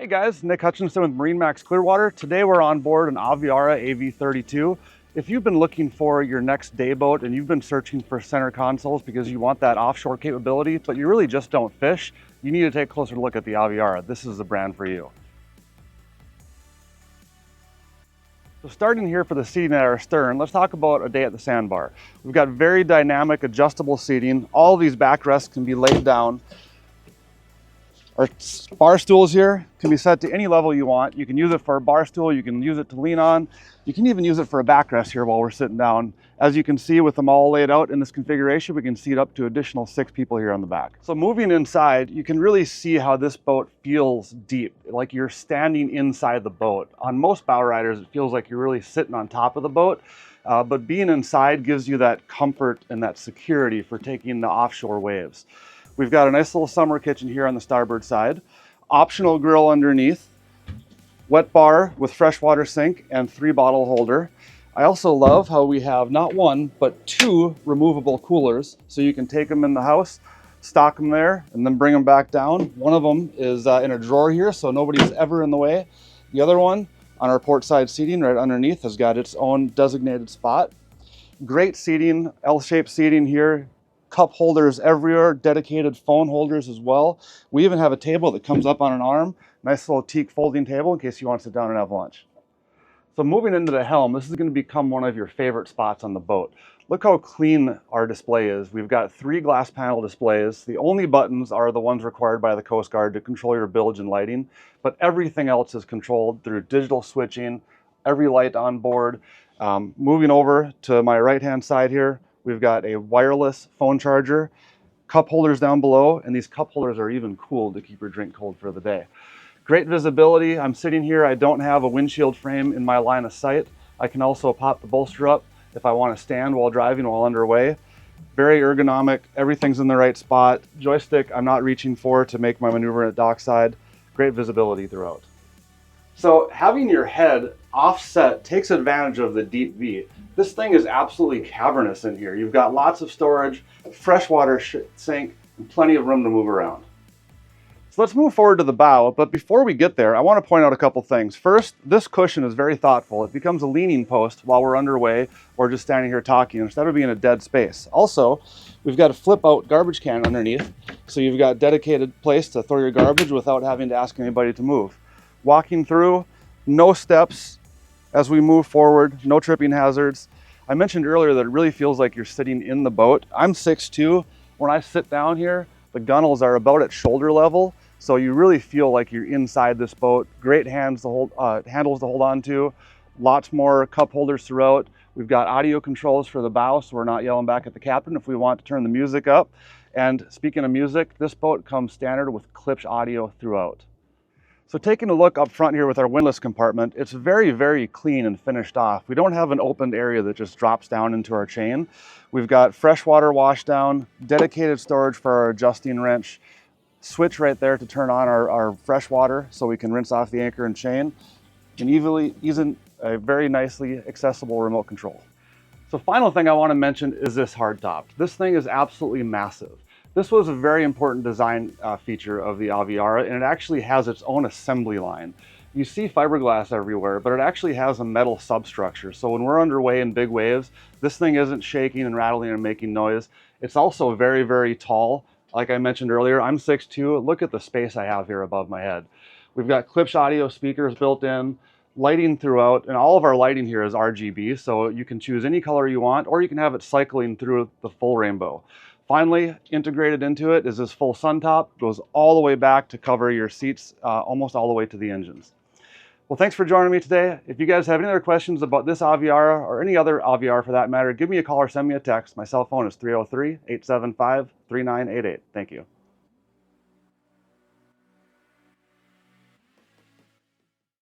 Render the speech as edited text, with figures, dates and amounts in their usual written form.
Hey guys, Nick Hutchinson with MarineMax Clearwater. Today we're on board an Aviara AV32. If you've been looking for your next day boat and you've been searching for center consoles because you want that offshore capability, but you really just don't fish, you need to take a closer look at the Aviara. This is the brand for you. So starting here for the seating at our stern, let's talk about a day at the sandbar. We've got very dynamic, adjustable seating. All of these backrests can be laid down. Our bar stools here can be set to any level you want. You can use it for a bar stool, you can use it to lean on, you can even use it for a backrest here while we're sitting down. As you can see, with them all laid out in this configuration, we can seat up to additional 6 people here on the back. So moving inside, you can really see how this boat feels deep, like you're standing inside the boat. On most bow riders, it feels like you're really sitting on top of the boat, but being inside gives you that comfort and that security for taking the offshore waves. We've got a nice little summer kitchen here on the starboard side, optional grill underneath, wet bar with freshwater sink and 3-bottle holder. I also love how we have not 1, but 2 removable coolers, so you can take them in the house, stock them there, and then bring them back down. One of them is in a drawer here, so nobody's ever in the way. The other one on our port side seating right underneath has got its own designated spot. Great seating, L-shaped seating here. Cup holders everywhere, dedicated phone holders as well. We even have a table that comes up on an arm, nice little teak folding table in case you want to sit down and have lunch. So moving into the helm, this is going to become one of your favorite spots on the boat. Look how clean our display is. We've got 3 glass panel displays. The only buttons are the ones required by the Coast Guard to control your bilge and lighting, but everything else is controlled through digital switching, every light on board. Moving over to my right-hand side here, we've got a wireless phone charger, cup holders down below, and these cup holders are even cooled to keep your drink cold for the day. Great visibility. I'm sitting here, I don't have a windshield frame in my line of sight. I can also pop the bolster up if I want to stand while driving while underway. Very ergonomic, everything's in the right spot. Joystick I'm not reaching for to make my maneuver at dockside. Great visibility throughout. So having your head offset takes advantage of the deep V. This thing is absolutely cavernous in here. You've got lots of storage, freshwater sink, and plenty of room to move around. So let's move forward to the bow, but before we get there, I want to point out a couple things. First, this cushion is very thoughtful. It becomes a leaning post while we're underway or just standing here talking instead of being a dead space. Also, we've got a flip out garbage can underneath, so you've got dedicated place to throw your garbage without having to ask anybody to move. Walking through, no steps as we move forward, no tripping hazards. I mentioned earlier that it really feels like you're sitting in the boat. I'm 6'2". When I sit down here, the gunnels are about at shoulder level, so you really feel like you're inside this boat. Great handles to hold on to, lots more cup holders throughout. We've got audio controls for the bow, so we're not yelling back at the captain if we want to turn the music up. And speaking of music, this boat comes standard with Klipsch audio throughout. So taking a look up front here with our windlass compartment, it's very, very clean and finished off. We don't have an opened area that just drops down into our chain. We've got freshwater washdown, dedicated storage for our adjusting wrench, switch right there to turn on our freshwater so we can rinse off the anchor and chain, and even a very nicely accessible remote control. So final thing I want to mention is this hardtop. This thing is absolutely massive. This was a very important design feature of the Aviara, and it actually has its own assembly line. You see fiberglass everywhere, but it actually has a metal substructure. So when we're underway in big waves, this thing isn't shaking and rattling and making noise. It's also very, very tall. Like I mentioned earlier, I'm 6'2". Look at the space I have here above my head. We've got Klipsch audio speakers built in, lighting throughout, and all of our lighting here is RGB, so you can choose any color you want, or you can have it cycling through the full rainbow. Finally, integrated into it is this full sun top, goes all the way back to cover your seats, almost all the way to the engines. Well, thanks for joining me today. If you guys have any other questions about this Aviara or any other Aviara for that matter, give me a call or send me a text. My cell phone is 303-875-3988. Thank you.